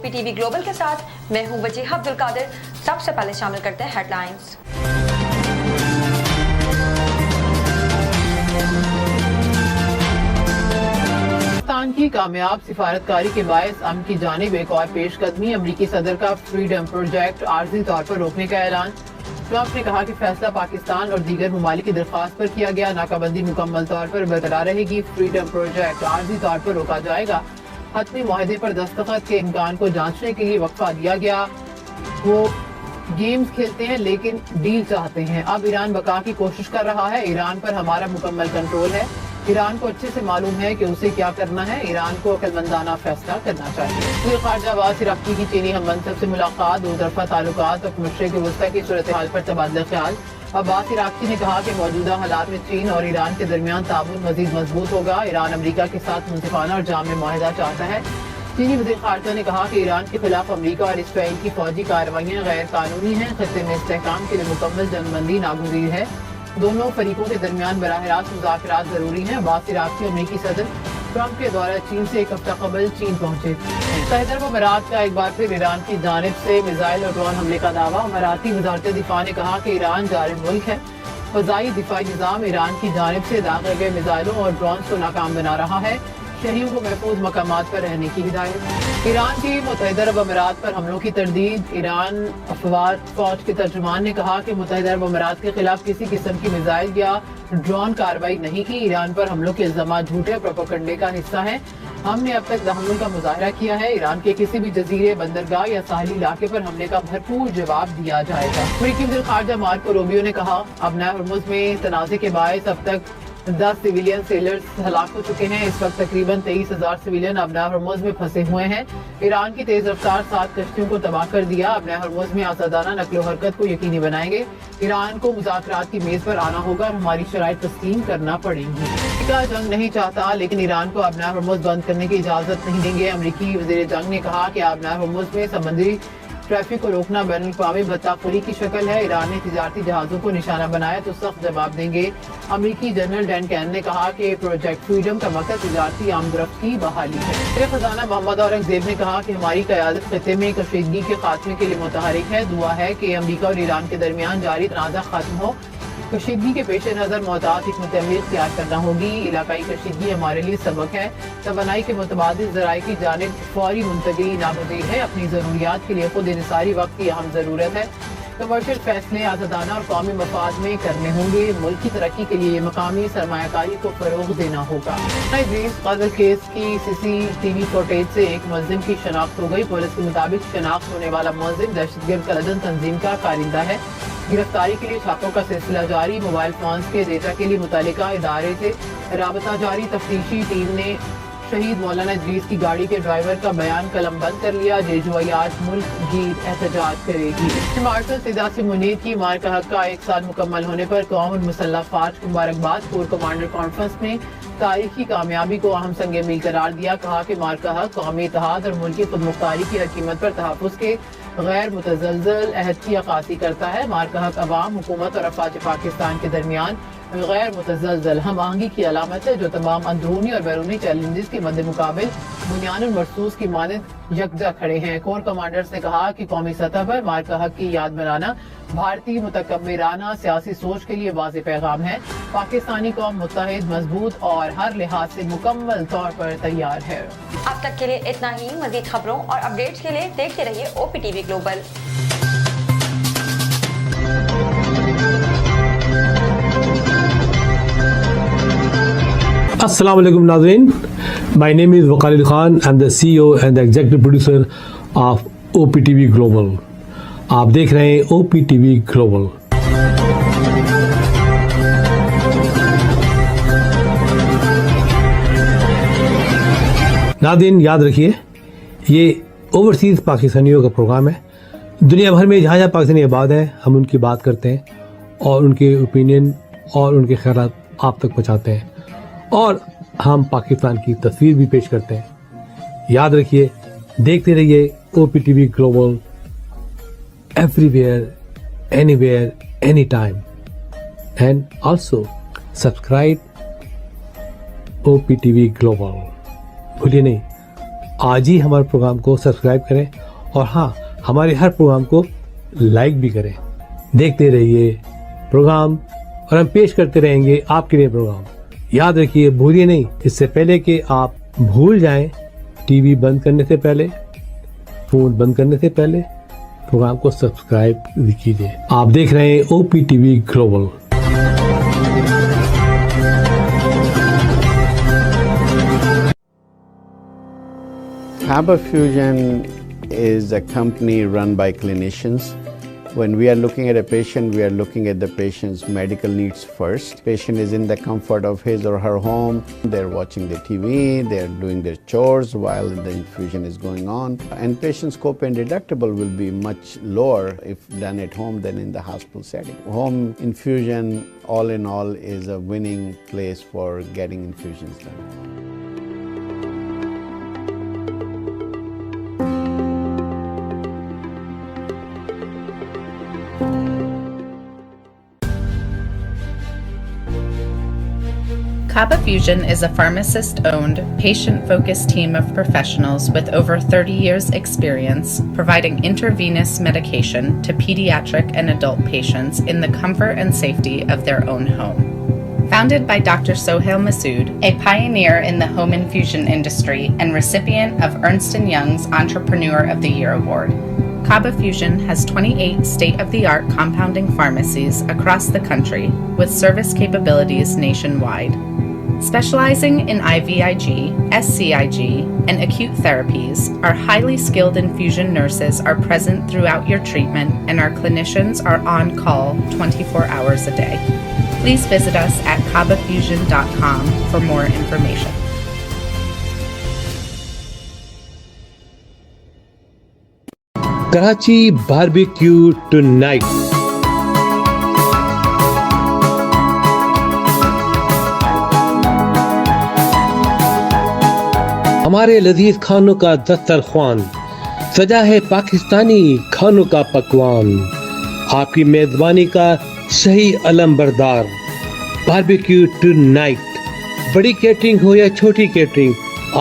OPTV global के साथ मैं हूं वजीहा अब्दुल कादिर। सबसे पहले शामिल करते हैं हेडलाइंस। पाकिस्तान की कामयाब सिफारतकारी के बायस अमन की जानिब एक और पेशकदमी। अमरीकी सदर का फ्रीडम प्रोजेक्ट आर्जी तौर पर रोकने का ऐलान। ट्रंप ने कहा कि फैसला पाकिस्तान और दीगर ममालिक की दरख्वास्त पर किया गया। नाकाबंदी मुकम्मल तौर पर बरकरार रहेगी। फ्रीडम प्रोजेक्ट आर्जी तौर पर रोका जाएगा। हतमी मुआहदे पर दस्तखत के इम्कान को जांचने के लिए वक्फा दिया गया। वो गेम्स खेलते हैं लेकिन डील चाहते हैं। अब ईरान बका की कोशिश कर रहा है। ईरान पर हमारा मुकम्मल कंट्रोल है। ईरान को अच्छे से मालूम है कि उसे क्या करना है। ईरान को अक्लमंदाना फैसला करना चाहिए। वज़ीर ख़ारजा अब्बास अराग़ची की चीनी हम मनसब से मुलाकात। दो तरफ़ा ताल्लुकात और मशरिक़ वस्ता की सूरत हाल पर तबादला ख्याल। अब्बास अराग़ची ने कहा कि मौजूदा हालात में चीन और ईरान के दरमियान ताउन मज़ीद मजबूत होगा। ईरान अमरीका के साथ मुंसिफ़ाना और जाम मुआहिदा चाहता है। चीनी वज़ीर ख़ारजा ने कहा कि ईरान के खिलाफ अमरीका और इसराइल की फौजी कार्रवाइयाँ गैर कानूनी हैं। खत्ते में इस्तेहकाम के लिए मुकम्मल जंगबंदी नागुज़ीर है। दोनों फरीकों के दरमियान बराह रास्त मुज़ाकरात ज़रूरी हैं। अब्बास अराग़ची अमरीकी सदर ट्रंप के दौरा चीन से एक हफ्ता कबल चीन पहुंचे। मुत्तहिदा अरब अमीरात का एक बार फिर ईरान की जानिब से मिसाइल और ड्रोन हमले का दावा। अमीराती वज़ारत दिफा ने कहा कि ईरान जालिम मुल्क है। फ़ज़ाई दिफाई निज़ाम ईरान की जानिब से दागे गए मिसाइलों और ड्रोन को नाकाम बना रहा है। शहरियों को महफूज मकामात पर रहने की हिदायत। ईरान की मुत्तहिदा अरब अमीरात पर हमलों की तरदीद। ईरान अफवाज फौज के तर्जुमान ने कहा कि मुत्तहिदा अरब अमीरात के खिलाफ किसी किस्म की मिसाइल या ड्रोन कार्रवाई नहीं की। ईरान पर हमलों के इल्जामात झूठे प्रोपेगेंडे का हिस्सा है। हमने अब तक हमलों का मुजाहरा किया है। ईरान के किसी भी जजीरे, बंदरगाह या साहली इलाके पर हमले का भरपूर जवाब दिया जाएगा। अमेरिकी वज़ीर ख़ारजा मार्को रूबियो ने कहा अबनाए हॉर्मुज़ में तनाज़े के बायस अब तक 10 सिविलियन सेलर्स हलाक हो चुके हैं। इस वक्त तकरीबन 23,000 सिविलियन अबनाए हॉर्मुज़ में फंसे हुए हैं। ईरान की तेज रफ्तार 7 कश्तियों को तबाह कर दिया। अबनाए हॉर्मुज़ में आज़ादाना नक्लो हरकत को यकीनी बनाएंगे। ईरान को मुज़ाकरात की मेज़ पर आना होगा और हमारी शराइत तस्लीम करना पड़ेंगी। अमेरिका जंग नहीं चाहता लेकिन ईरान को अबनाए हॉर्मुज़ बंद करने की इजाज़त नहीं देंगे। अमरीकी वज़ीर जंग ने कहा कि अबनाए हॉर्मुज़ में समुद्री ट्रैफिक को रोकना बैनुल-अक़वामी बदतख़लीक़ी की शक्ल है। ईरान ने तिजारती जहाज़ों को निशाना बनाया तो सख्त जवाब देंगे। अमरीकी जनरल डैन कैन ने कहा कि प्रोजेक्ट फ्रीडम का मकसद तिजारती आमदरफ्त की बहाली है। वज़ीर ख़ज़ाना मोहम्मद औरंगज़ेब ने कहा कि हमारी क़यादत ख़ित्ते में कशीदगी के खात्मे के लिए मुतहरिक है। दुआ है कि अमरीका और ईरान के दरमियान जारी तनाज़ा खत्म हो। कशीदगी के पेश नज़र मोहतात हिकमत अमली इख्तियार करना होगी। इलाकाई कशीदगी हमारे लिए सबक है। तवानाई के मुतबादिल ज़राए की जानिब फौरी मुंतक़ली नागुज़ीर है। अपनी ज़रूरियात के लिए खुद इंसारी वक्त की अहम ज़रूरत है। कमर्शियल फैसले आज़ादाना और कौमी मफाद में करने होंगे। मुल्क की तरक्की के लिए मकामी सरमायाकारी को फ़रोग़ देना होगा। इद्रीस कत्ल केस की CCTV फुटेज से एक मुलज़िम की शनाख्त हो गई। पुलिस के मुताबिक शनाख्त होने वाला मुलज़िम दहशतगर्द कलदन तंजीम का कारिंदा है। गिरफ्तारी के लिए छापों का सिलसिला जारी। मोबाइल फोन्स के डेटा के लिए मुतालिका इदारे से राबता जारी। तफ्तीशी टीम ने शहीद मौलाना इद्रीस की गाड़ी के ड्राइवर का बयान कलमबंद कर लिया। जेजुआई आज मुल्क गीर एहतजाज करेगी। मार्शल सियासी मुनीर की मार का हक का 1 साल मुकम्मल होने पर कौम और मुसल्लह फ़ौज को मुबारकबाद। कोर कमांडर कॉन्फ्रेंस में तारीखी कामयाबी को अहम संग मील करार दिया। कहा कि मार का हक कौमी इत्तेहाद और मुल्की खुदमुख्तारी की हर कीमत पर तहफ़्फ़ुज़ के गैर मुतज़लज़ल अहद की अक्कासी करता है। मार का हक अवाम, हुकूमत और अफवाज पाकिस्तान के दरमियान गैर मुतज़लज़ल हम आहंगी की अलामत है जो तमाम अंदरूनी और बैरूनी चैलेंजेस के मद्दे मुकाबिल बुनियादुल मरसूस की मानद यकजा खड़े हैं। कोर कमांडर्स ने कहा कि कौमी सतह पर मार का हक की याद बनाना भारतीय मुतकब्बिराना सियासी सोच के लिए वाज़ेह पैगाम है। पाकिस्तानी कौम मुत्तहिद, मजबूत और हर लिहाज से मुकम्मल तौर पर तैयार है। अब तक के लिए इतना ही। मज़ीद खबरों और अपडेट्स के लिए देखते रहिए OPTV global. Assalamu alaikum Nazreen. My name is Waqar Khan. I'm the CEO and the executive producer of OPTV Global. आप देख रहे हैं OPTV Global. नाज़रीन याद रखिए ये ओवरसीज़ पाकिस्तानियों का प्रोग्राम है। दुनिया भर में जहाँ जहाँ पाकिस्तानी आबाद हैं हम उनकी बात करते हैं और उनके ओपिनियन और उनके ख्यालात आप तक पहुँचाते हैं और हम पाकिस्तान की तस्वीर भी पेश करते हैं। याद रखिए देखते रहिए OPTV global everywhere anywhere any time and also subscribe OPTV global. भूलिए नहीं आज ही हमारे प्रोग्राम को सब्सक्राइब करें और हाँ, हमारे हर प्रोग्राम को लाइक भी करें। देखते रहिए प्रोग्राम और हम पेश करते रहेंगे आपके लिए प्रोग्राम। याद रखिए, भूलिए नहीं, इससे पहले कि आप भूल जाएं, टीवी बंद करने से पहले, फोन बंद करने से पहले प्रोग्राम को सब्सक्राइब कीजिए। आप देख रहे हैं OPTV global. Kaba Fusion is a company run by clinicians. When we are looking at a patient, we are looking at the patient's medical needs first. Patient is in the comfort of his or her home. They're watching the TV, they're doing their chores while the infusion is going on. And patient's copay deductible will be much lower if done at home than in the hospital setting. Home infusion, all in all, is a winning place for getting infusions done. Kaba Fusion is a pharmacist-owned, patient-focused team of professionals with over 30 years' experience providing intravenous medication to pediatric and adult patients in the comfort and safety of their own home. Founded by Dr. Sohail Masood, a pioneer in the home infusion industry and recipient of Ernst & Young's Entrepreneur of the Year Award, Kaba Fusion has 28 state-of-the-art compounding pharmacies across the country with service capabilities nationwide. Specializing in IVIG, SCIG, and acute therapies, our highly skilled infusion nurses are present throughout your treatment and our clinicians are on call 24 hours a day. Please visit us at kabafusion.com for more information. Karachi barbecue tonight. हमारे लजीज खानों का दस्तरख्वान सजा है पाकिस्तानी खानों का पकवान। आपकी मेजबानी का सही अलमबरदार बारबेक्यू टुनाइट। बड़ी कैटरिंग हो या छोटी कैटरिंग,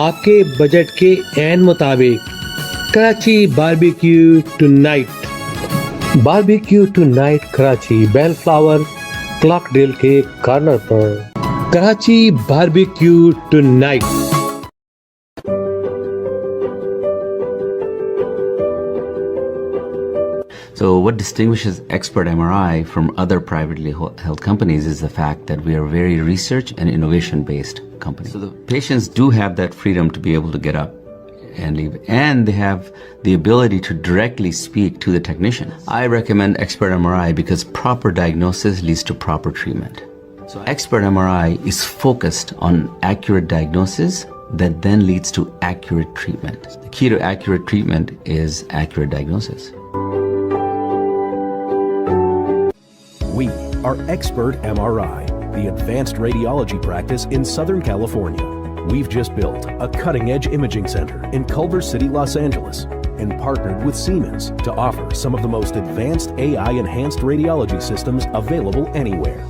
आपके बजट के ऐन मुताबिक Karachi barbecue tonight. Barbecue tonight Karachi bell flower क्लॉकडेल के कॉर्नर पर। Karachi barbecue tonight. So what distinguishes Expert MRI from other privately held companies is the fact that we are a very research and innovation based company. So the patients do have that freedom to be able to get up and leave, and they have the ability to directly speak to the technician. I recommend Expert MRI because proper diagnosis leads to proper treatment. So Expert MRI is focused on accurate diagnosis that then leads to accurate treatment. The key to accurate treatment is accurate diagnosis. We are Expert MRI, the advanced radiology practice in Southern California. We've just built a cutting-edge imaging center in Culver City, Los Angeles, and partnered with Siemens to offer some of the most advanced AI-enhanced radiology systems available anywhere.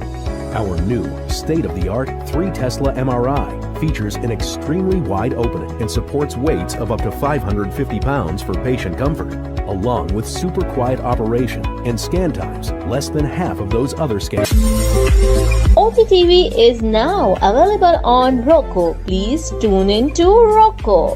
Our new state-of-the-art 3 Tesla MRI features an extremely wide opening and supports weights of up to 550 pounds for patient comfort, along with super quiet operation and scan times less than half of those other scans. OPTV is now available on Roku. Please tune in to Roku.